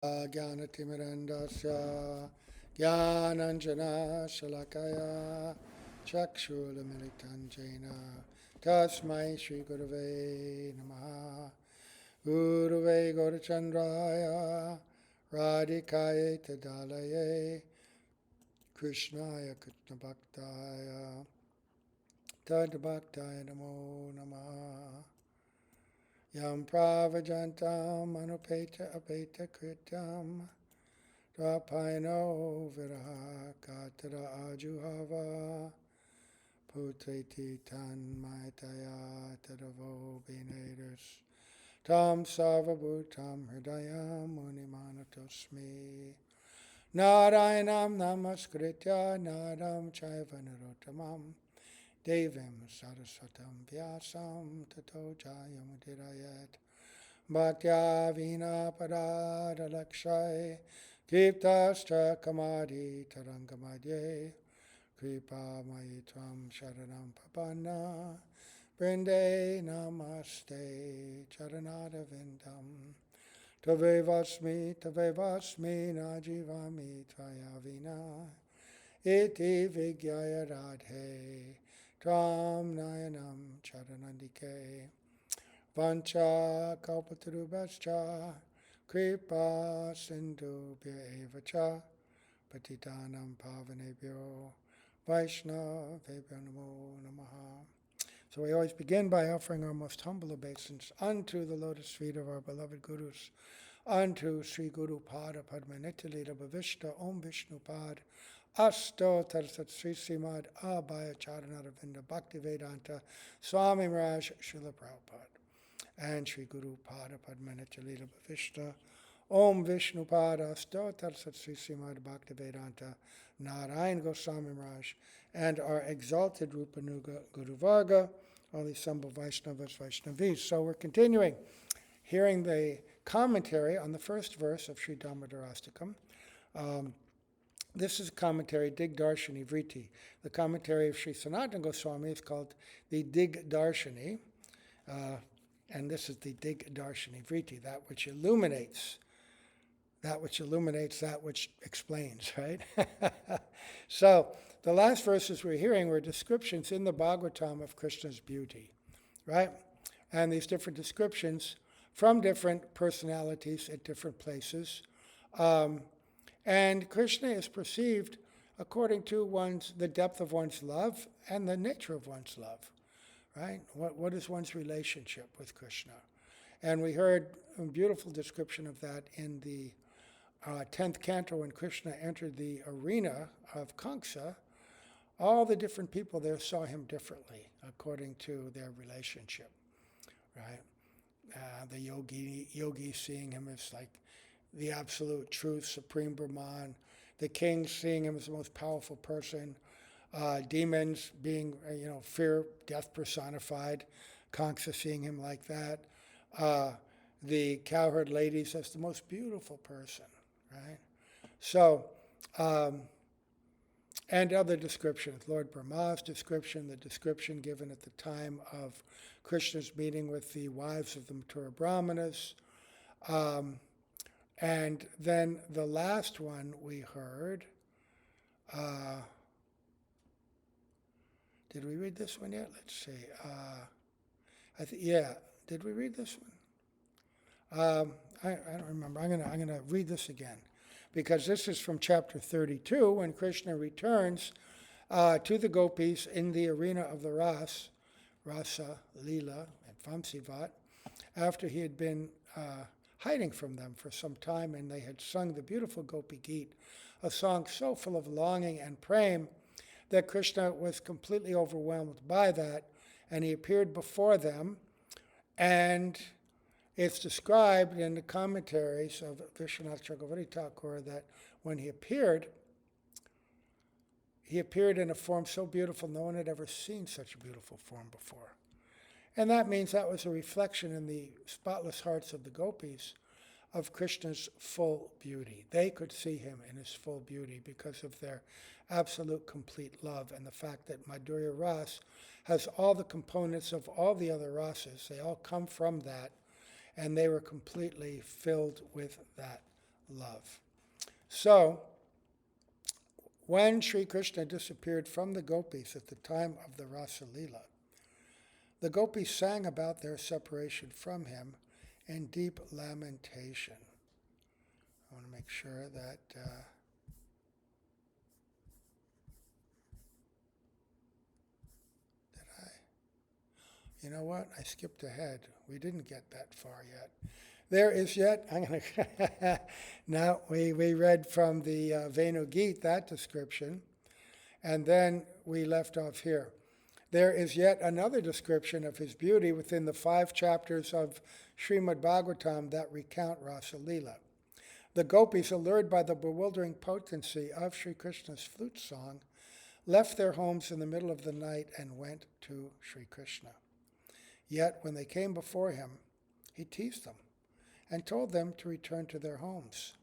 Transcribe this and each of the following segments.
Jnanatimirandasya Jnananjana Shalakaya Chakshurlamilitan Jena Tasmai Shri Gurave Namaha Gurave Gaurachandraya Radhikaye Tadalaye Krishnaya Krishna Bhaktaya Tad Bhaktaya Namo Namaha Yam Pravajantam Anupeta Apeta Kritam Drapaino Viraha Katara Ajuhava Putriti Tan Maitaya Tadavo Binedus Tam Sarvabhutam Hridayam Munimanatosmi Narayanam Namaskritya Naram Chaiva Narottamam Devim Saraswatam Vyasam Tato Jayamudirayat Bhaktya Vina Parada Lakshai Kiptascha Kamadi Tarangamadye Kripa Maitvam Sharanam Papanna Brinde Namaste Charanada Vindam Tavevasmi Najivami Tvayavina Iti Vigyaya Radhe Tvam Nayanam Charanandike Vancha Kalpatarubhascha Kripa Sindhubhya Evacha Patitanam Pavanebhyo Vaishnavebhyo Namo Namaha. So we always begin by offering our most humble obeisance unto the lotus feet of our beloved Gurus, unto Sri Guru Pada Padmanita Lila Bhavishta Om Vishnu Pad Asto Tarsat Sri Srimad Abhaya Charanaravinda Bhaktivedanta Swami Maharaj Srila Prabhupada and Sri Guru Pada Padmanita Lila Bhavishta Om Vishnu Pada Asto Tarsat Sri Srimad Bhaktivedanta Narayana Goswami Maharaj and our exalted Rupanuga Guru Varga, all the assembled Vaishnavas, Vaishnavis. So we're continuing hearing the commentary on the first verse of Sri Damodarastam. This is a commentary, Dig Darshani Vriti. The commentary of Sri Sanatana Goswami is called the Dig Darshani, and this is the Dig Darshani Vriti, that which illuminates that which explains, right? So the last verses we're hearing were descriptions in the Bhagavatam of Krishna's beauty, right? And these different descriptions from different personalities at different places. And Krishna is perceived according to the depth of one's love and the nature of one's love, right? What is one's relationship with Krishna? And we heard a beautiful description of that in the 10th canto when Krishna entered the arena of Kamsa. All the different people there saw him differently according to their relationship, right? The yogi seeing him as like the absolute truth, supreme Brahman. The king seeing him as the most powerful person. Demons being, fear, death personified. Kamsa seeing him like that. The cowherd ladies as the most beautiful person, right? So, and other descriptions, Lord Brahma's description, the description given at the time of Krishna's meeting with the wives of the Mathura Brahmanas. And then the last one we heard, did we read this one yet? Let's see. Did we read this one? I don't remember. I'm gonna read this again, because this is from chapter 32 when Krishna returns to the gopis in the arena of the Rasa, Lila, and Vamsivat, after he had been hiding from them for some time, and they had sung the beautiful Gopi Geet, a song so full of longing and prema that Krishna was completely overwhelmed by that, and he appeared before them, and it's described in the commentaries of Vishwanath Chakravarti Thakur that when he appeared in a form so beautiful, no one had ever seen such a beautiful form before. And that means that was a reflection in the spotless hearts of the gopis of Krishna's full beauty. They could see him in his full beauty because of their absolute complete love and the fact that Madhurya Ras has all the components of all the other rasas. They all come from that, and they were completely filled with that love. So, when Sri Krishna disappeared from the gopis at the time of the Rasa Leela, the gopis sang about their separation from him in deep lamentation. I want to make sure that you know what? I skipped ahead. We didn't get that far yet. There is yet, I'm going to, now we read from the Venu Gita, that description, and then we left off here. There is yet another description of his beauty within the 5 chapters of Srimad Bhagavatam that recount Rasa Leela. The gopis, allured by the bewildering potency of Sri Krishna's flute song, left their homes in the middle of the night and went to Sri Krishna. Yet when they came before him, he teased them and told them to return to their homes.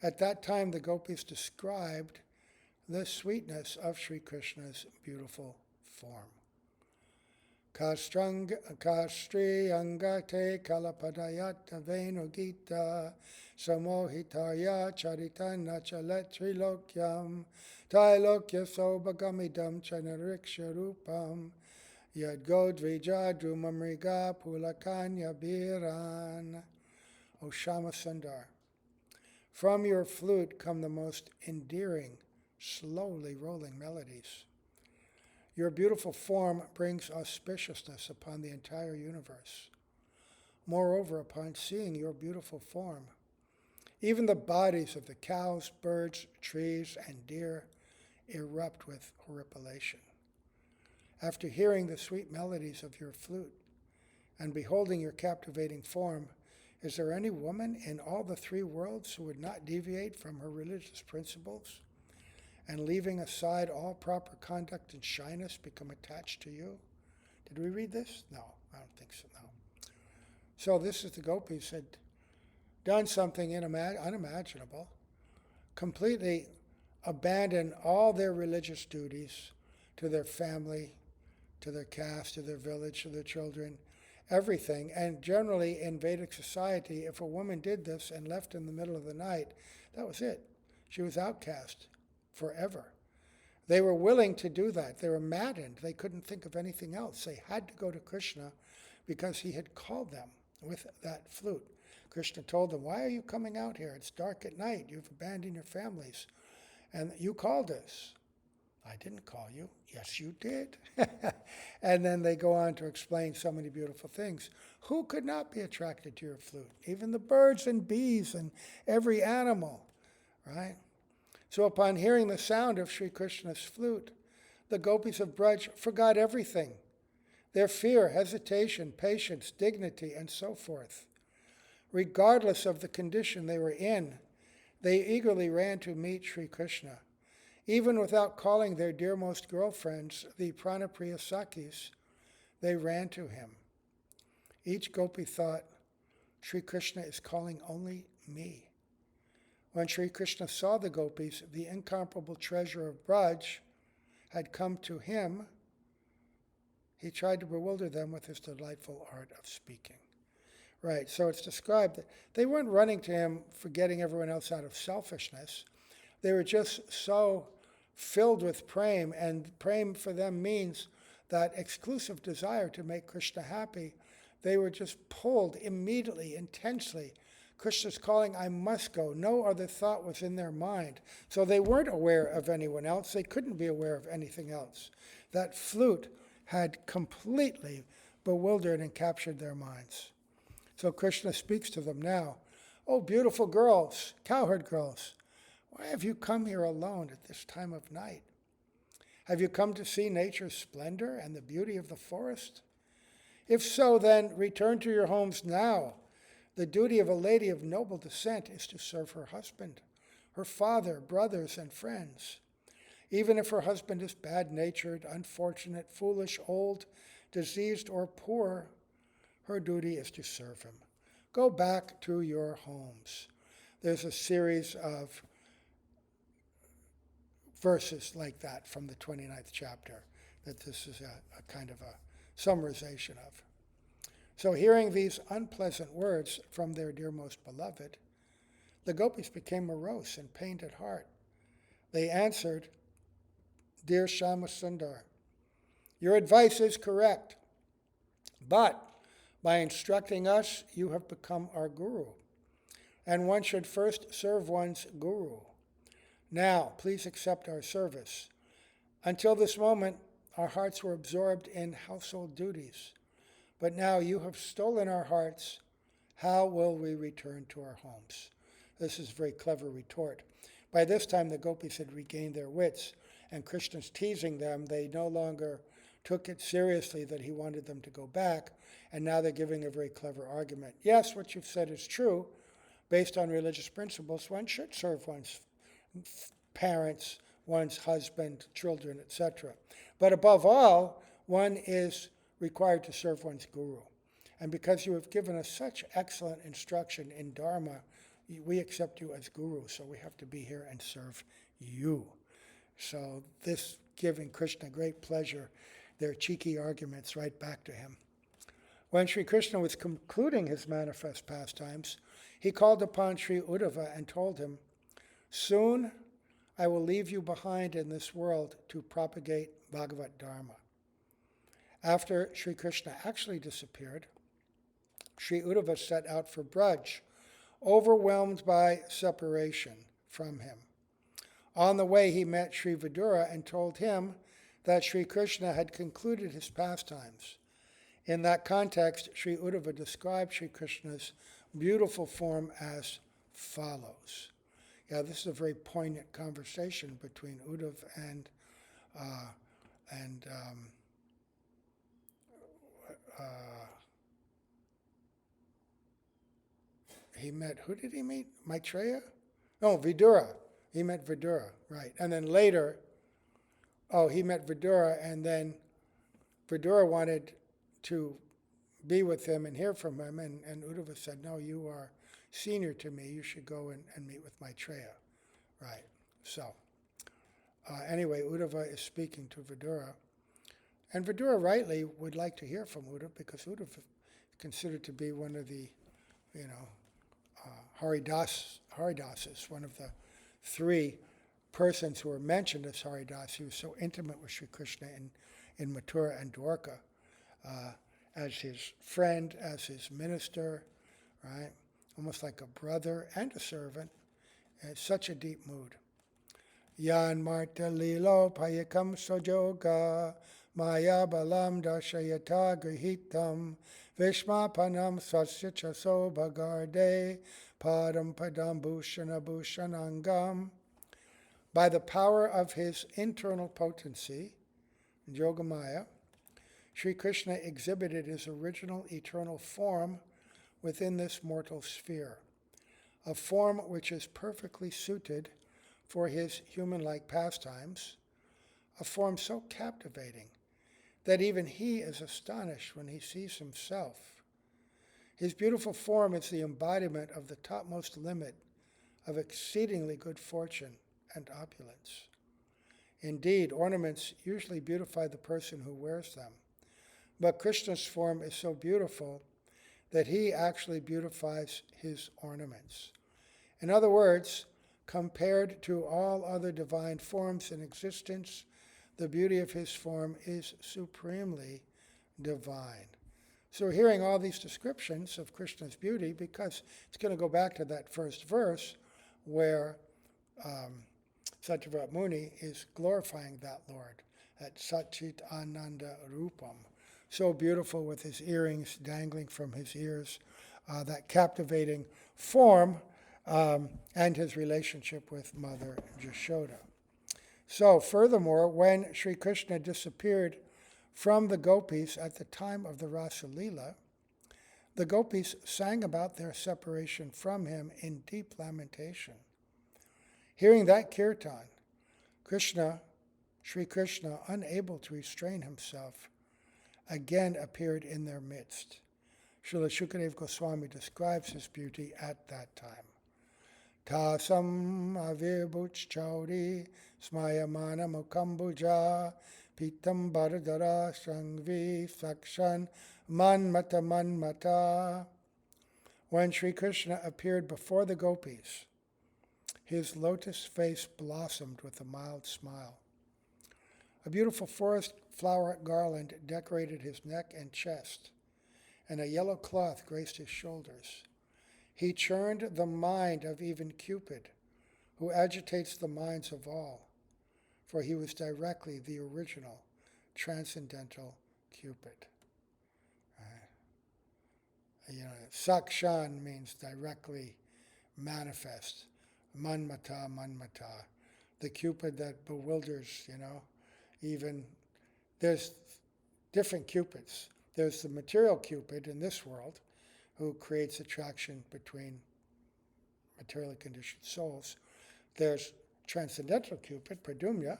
At that time, the gopis described the sweetness of Sri Krishna's beautiful form. Kastri angate kalapadayata venu gita samohitarya charitana chalet trilokyam tailokya sobagamidam chanariksharupam yad godvija drumamriga pulakanya biran. O Shama Sundar, from your flute come the most endearing, slowly rolling melodies. Your beautiful form brings auspiciousness upon the entire universe. Moreover, upon seeing your beautiful form, even the bodies of the cows, birds, trees, and deer erupt with horripilation. After hearing the sweet melodies of your flute and beholding your captivating form, is there any woman in all the 3 worlds who would not deviate from her religious principles and, leaving aside all proper conduct and shyness, become attached to you? Did we read this? No, I don't think so, no. So this is the gopis had done something unimaginable, completely abandoned all their religious duties to their family, to their caste, to their village, to their children, everything. And generally in Vedic society, if a woman did this and left in the middle of the night, that was it. She was outcast forever. They were willing to do that. They were maddened. They couldn't think of anything else. They had to go to Krishna because he had called them with that flute. Krishna told them, why are you coming out here? It's dark at night. You've abandoned your families. And you called us. I didn't call you. Yes, you did. And then they go on to explain so many beautiful things. Who could not be attracted to your flute? Even the birds and bees and every animal, right? So upon hearing the sound of Sri Krishna's flute, the gopis of Braj forgot everything. Their fear, hesitation, patience, dignity, and so forth. Regardless of the condition they were in, they eagerly ran to meet Sri Krishna. Even without calling their dearmost girlfriends, the Pranapriya Sakis, they ran to him. Each gopi thought, Sri Krishna is calling only me. When Sri Krishna saw the gopis, the incomparable treasure of Braj had come to him. He tried to bewilder them with his delightful art of speaking. Right, so it's described that they weren't running to him for getting everyone else out of selfishness. They were just so filled with prem, and prem for them means that exclusive desire to make Krishna happy. They were just pulled immediately, intensely. Krishna's calling, I must go. No other thought was in their mind. So they weren't aware of anyone else. They couldn't be aware of anything else. That flute had completely bewildered and captured their minds. So Krishna speaks to them now. Oh, beautiful girls, cowherd girls, why have you come here alone at this time of night? Have you come to see nature's splendor and the beauty of the forest? If so, then return to your homes now. The duty of a lady of noble descent is to serve her husband, her father, brothers, and friends. Even if her husband is bad-natured, unfortunate, foolish, old, diseased, or poor, her duty is to serve him. Go back to your homes. There's a series of verses like that from the 29th chapter that this is a kind of a summarization of. So hearing these unpleasant words from their dear most beloved, The gopis became morose and pained at heart. They answered, "Dear Shyamasundar, your advice is correct, but by instructing us, you have become our guru, and one should first serve one's guru. Now, please accept our service. Until this moment, our hearts were absorbed in household duties, but now you have stolen our hearts. How will we return to our homes?" This is a very clever retort. By this time, the gopis had regained their wits, and Krishna's teasing them. They no longer took it seriously that he wanted them to go back, and now they're giving a very clever argument. Yes, what you've said is true. Based on religious principles, one should serve one's parents, one's husband, children, etc. But above all, one is required to serve one's guru. And because you have given us such excellent instruction in Dharma, we accept you as guru, so we have to be here and serve you. So this giving Krishna great pleasure, their cheeky arguments right back to him. When Sri Krishna was concluding his manifest pastimes, he called upon Sri Uddhava and told him, "Soon I will leave you behind in this world to propagate Bhagavad Dharma." After Sri Krishna actually disappeared, Sri Uddhava set out for Braj, overwhelmed by separation from him. On the way, he met Sri Vidura and told him that Sri Krishna had concluded his pastimes. In that context, Sri Uddhava described Sri Krishna's beautiful form as follows. Yeah, this is a very poignant conversation between Uddhav and he met, who did he meet? Maitreya? No, Vidura. He met Vidura, right. And then later, he met Vidura, and then Vidura wanted to be with him and hear from him, and Uddhava said, "No, you are senior to me. You should go and meet with Maitreya." Right. So, anyway, Uddhava is speaking to Vidura, and Vidura rightly would like to hear from Uddhava because Uddhava is considered to be one of the, Haridases, one of the three persons who were mentioned as Haridas. He was so intimate with Sri Krishna in Mathura and Dwarka, as his friend, as his minister, right? Almost like a brother and a servant. It's such a deep mood. Yan Marta Lilo Payakam Sojoga Maya Balam Dashayata Grihitam Vishmapanam Sasya Chaso Bhagarde Padam Padam Bhushana Bhushanangam. By the power of his internal potency, Yogamaya, Sri Krishna exhibited his original eternal form within this mortal sphere, a form which is perfectly suited for his human-like pastimes, a form so captivating that even he is astonished when he sees himself. His beautiful form is the embodiment of the topmost limit of exceedingly good fortune and opulence. Indeed, ornaments usually beautify the person who wears them, but Krishna's form is so beautiful that he actually beautifies his ornaments. In other words, compared to all other divine forms in existence, the beauty of his form is supremely divine. So we're hearing all these descriptions of Krishna's beauty because it's going to go back to that first verse where Satyavrat Muni is glorifying that Lord at Satchit Ananda Rupam. So beautiful with his earrings dangling from his ears, that captivating form, and his relationship with Mother Jashoda. So furthermore, when Sri Krishna disappeared from the gopis at the time of the Rasa Leela, the gopis sang about their separation from him in deep lamentation. Hearing that kirtan, Sri Krishna, unable to restrain himself, again appeared in their midst. Srila Shukadeva Goswami describes his beauty at that time. Tasam avirbuch chauri smayamana mukambuja pitam baradara sangvi sakshan manmata manmata. When Sri Krishna appeared before the gopis, His lotus face blossomed with a mild smile. A beautiful forest flower garland decorated his neck and chest, and a yellow cloth graced his shoulders. He churned the mind of even Cupid, who agitates the minds of all, for he was directly the original, transcendental Cupid. Sakshan means directly manifest. Manmata, manmata. The Cupid that bewilders, even there's different Cupids. There's the material Cupid in this world who creates attraction between materially conditioned souls. There's transcendental Cupid, Pradyumna,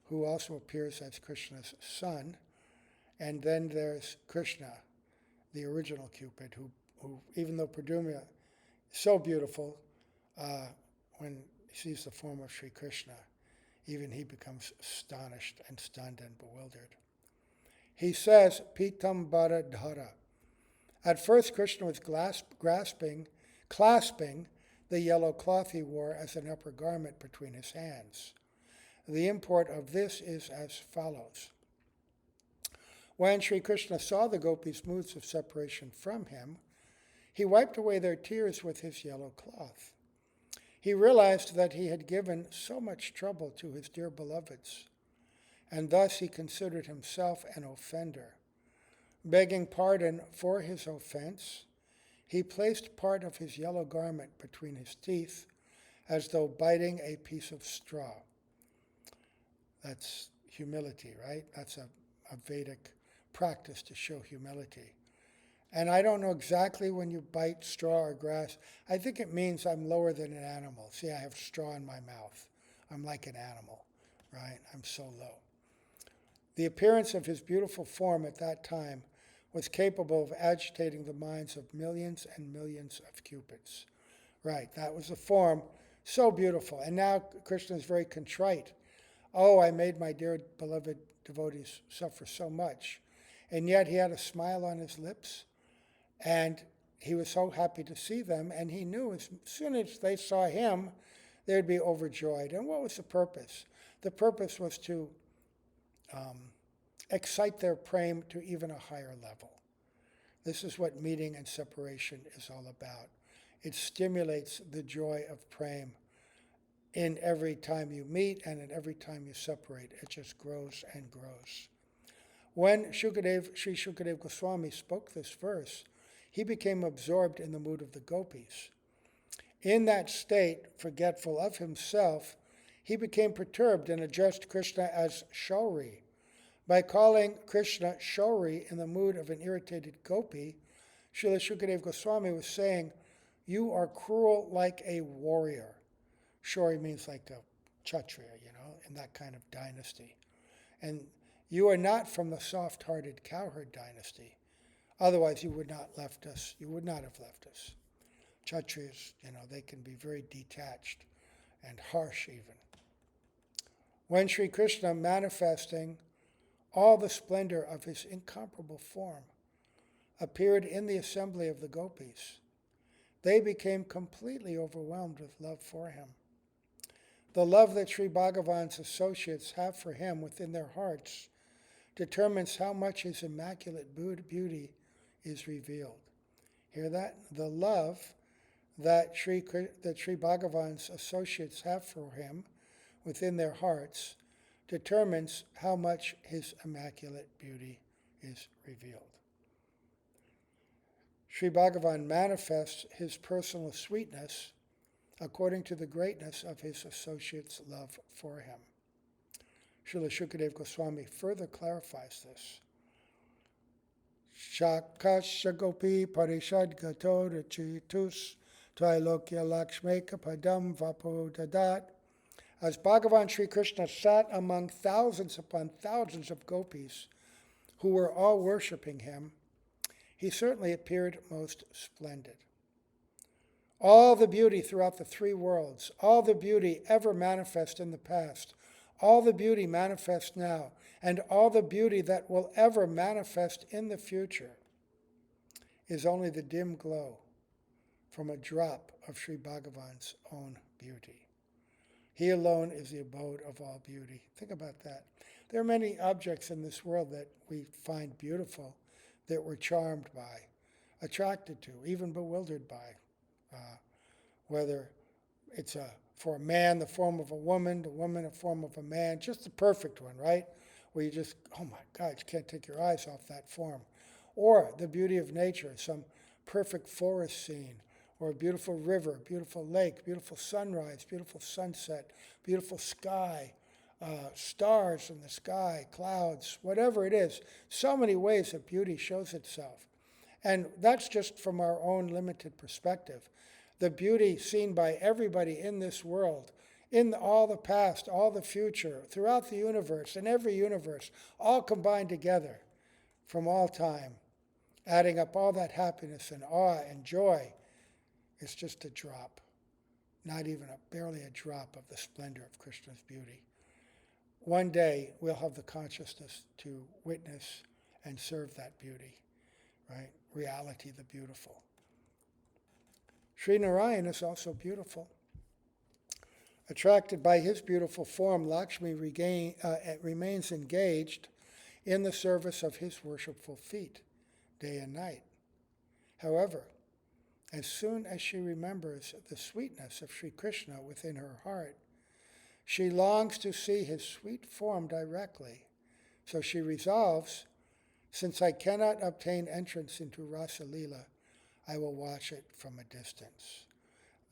who also appears as Krishna's son. And then there's Krishna, the original Cupid, who even though Pradyumna is so beautiful, when he sees the form of Sri Krishna, even he becomes astonished and stunned and bewildered. He says, Pitam Bara Dhara. At first, Krishna was clasping the yellow cloth he wore as an upper garment between his hands. The import of this is as follows. When Sri Krishna saw the gopis' moods of separation from him, he wiped away their tears with his yellow cloth. He realized that he had given so much trouble to his dear beloveds, and thus he considered himself an offender. Begging pardon for his offense, he placed part of his yellow garment between his teeth, as though biting a piece of straw. That's humility, right? That's a Vedic practice to show humility. And I don't know exactly when you bite straw or grass. I think it means I'm lower than an animal. See, I have straw in my mouth. I'm like an animal, right? I'm so low. The appearance of his beautiful form at that time was capable of agitating the minds of millions and millions of cupids. Right, that was a form so beautiful. And now Krishna is very contrite. Oh, I made my dear beloved devotees suffer so much. And yet he had a smile on his lips, and he was so happy to see them, and he knew as soon as they saw him, they'd be overjoyed. And what was the purpose? The purpose was to excite their prema to even a higher level. This is what meeting and separation is all about. It stimulates the joy of prema in every time you meet and in every time you separate. It just grows and grows. When Sri Shukadev Goswami spoke this verse, he became absorbed in the mood of the gopis. In that state, forgetful of himself, he became perturbed and addressed Krishna as Shauri. By calling Krishna Shauri in the mood of an irritated gopi, Srila Shukadev Goswami was saying, you are cruel like a warrior. Shauri means like a Kshatriya, in that kind of dynasty. And you are not from the soft-hearted cowherd dynasty. Otherwise, you would not have left us. Kshatriyas, they can be very detached and harsh even. When Sri Krishna, manifesting all the splendor of his incomparable form, appeared in the assembly of the gopis, they became completely overwhelmed with love for him. The love that Sri Bhagavan's associates have for him within their hearts determines how much his immaculate beauty is revealed. Hear that? The love that Sri Bhagavan's associates have for him within their hearts determines how much his immaculate beauty is revealed. Sri Bhagavan manifests his personal sweetness according to the greatness of his associates' love for him. Srila Shukadev Goswami further clarifies this. Shakasya gopi parishad gato rachitus trailokya lakshmeka padam vapo dadat. As Bhagavan Sri Krishna sat among thousands upon thousands of gopis who were all worshipping him, he certainly appeared most splendid. All the beauty throughout the three worlds, all the beauty ever manifest in the past, all the beauty manifest now, and all the beauty that will ever manifest in the future is only the dim glow from a drop of Sri Bhagavan's own beauty. He alone is the abode of all beauty. Think about that. There are many objects in this world that we find beautiful, that we're charmed by, attracted to, even bewildered by. Whether it's for a man, the form of a woman, the woman, a form of a man, just the perfect one, right? Where you just, oh my God, you can't take your eyes off that form. Or the beauty of nature, some perfect forest scene, or a beautiful river, beautiful lake, beautiful sunrise, beautiful sunset, beautiful sky, stars in the sky, clouds, whatever it is. So many ways that beauty shows itself. And that's just from our own limited perspective. The beauty seen by everybody in this world, in all the past, all the future, throughout the universe, in every universe, all combined together from all time, adding up all that happiness and awe and joy, it's just a drop, not even barely a drop of the splendor of Krishna's beauty. One day we'll have the consciousness to witness and serve that beauty, right? Reality, the beautiful. Sri Narayana is also beautiful. Attracted by his beautiful form, Lakshmi remains engaged in the service of his worshipful feet, day and night. However, as soon as she remembers the sweetness of Sri Krishna within her heart, she longs to see his sweet form directly. So she resolves, since I cannot obtain entrance into Rasa Leela, I will watch it from a distance.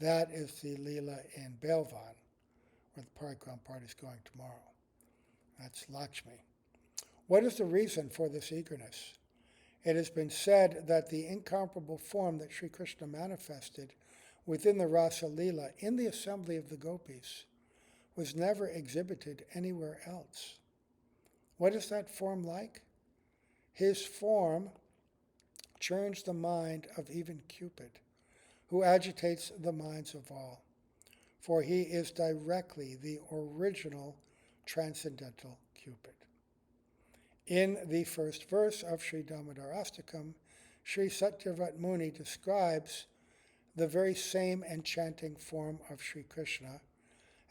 That is the Leela in Belvan, where the Parikrama part is going tomorrow. That's Lakshmi. What is the reason for this eagerness? It has been said that the incomparable form that Sri Krishna manifested within the Rasa Leela in the assembly of the gopis was never exhibited anywhere else. What is that form like? His form churns the mind of even Cupid, who agitates the minds of all, for he is directly the original transcendental Cupid. In the first verse of Sri Damodarastam, Sri Satyavat Muni describes the very same enchanting form of Sri Krishna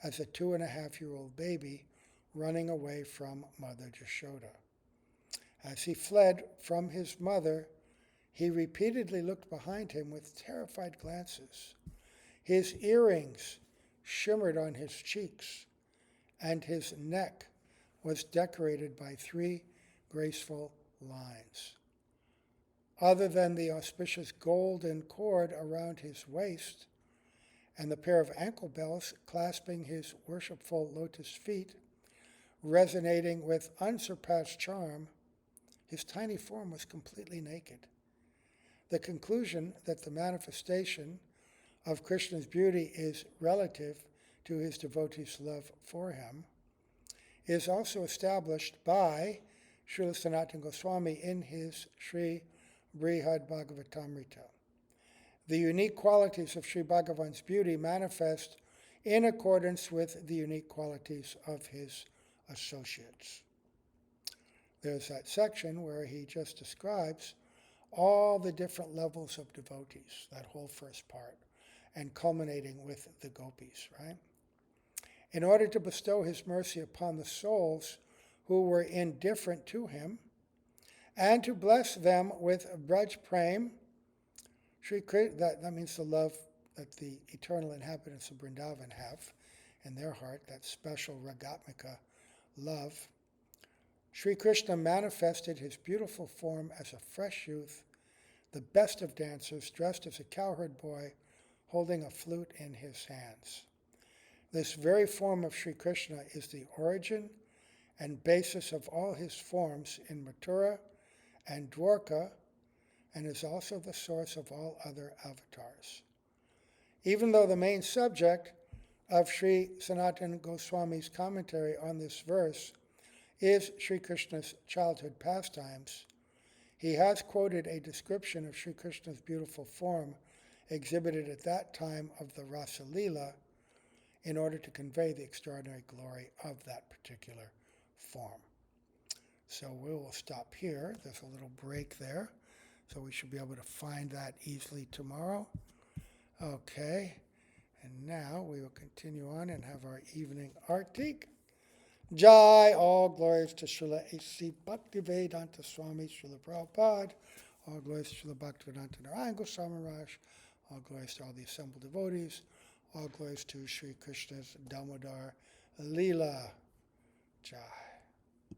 as a 2.5-year-old baby running away from Mother Jashoda. As he fled from his mother, he repeatedly looked behind him with terrified glances. His earrings shimmered on his cheeks, and his neck was decorated by 3 graceful lines. Other than the auspicious golden cord around his waist and the pair of ankle bells clasping his worshipful lotus feet, resonating with unsurpassed charm, his tiny form was completely naked. The conclusion that the manifestation of Krishna's beauty is relative to his devotees' love for him is also established by Srila Sanatana Goswami in his Sri Brihad Bhagavatamrita. The unique qualities of Sri Bhagavan's beauty manifest in accordance with the unique qualities of his associates. There's that section where he just describes all the different levels of devotees, that whole first part, and culminating with the gopis, right? In order to bestow his mercy upon the souls who were indifferent to him, and to bless them with Braj Prem, that means the love that the eternal inhabitants of Vrindavan have in their heart, that special Ragatmika love. Sri Krishna manifested his beautiful form as a fresh youth, the best of dancers, dressed as a cowherd boy, holding a flute in his hands. This very form of Sri Krishna is the origin and basis of all his forms in Mathura and Dwarka, and is also the source of all other avatars. Even though the main subject of Sri Sanatana Goswami's commentary on this verse is Sri Krishna's childhood pastimes, he has quoted a description of Sri Krishna's beautiful form exhibited at that time of the Rasa Leela in order to convey the extraordinary glory of that particular form. So we will stop here. There's a little break there, so we should be able to find that easily tomorrow. Okay, and now we will continue on and have our evening arti. Jai, all glories to Srila A.C. Bhaktivedanta Swami, Srila Prabhupada, all glories to Srila Bhaktivedanta Narayana Goswami Maharaj, all glories to all the assembled devotees, all glories to Sri Krishna's Damodar Leela. Jai.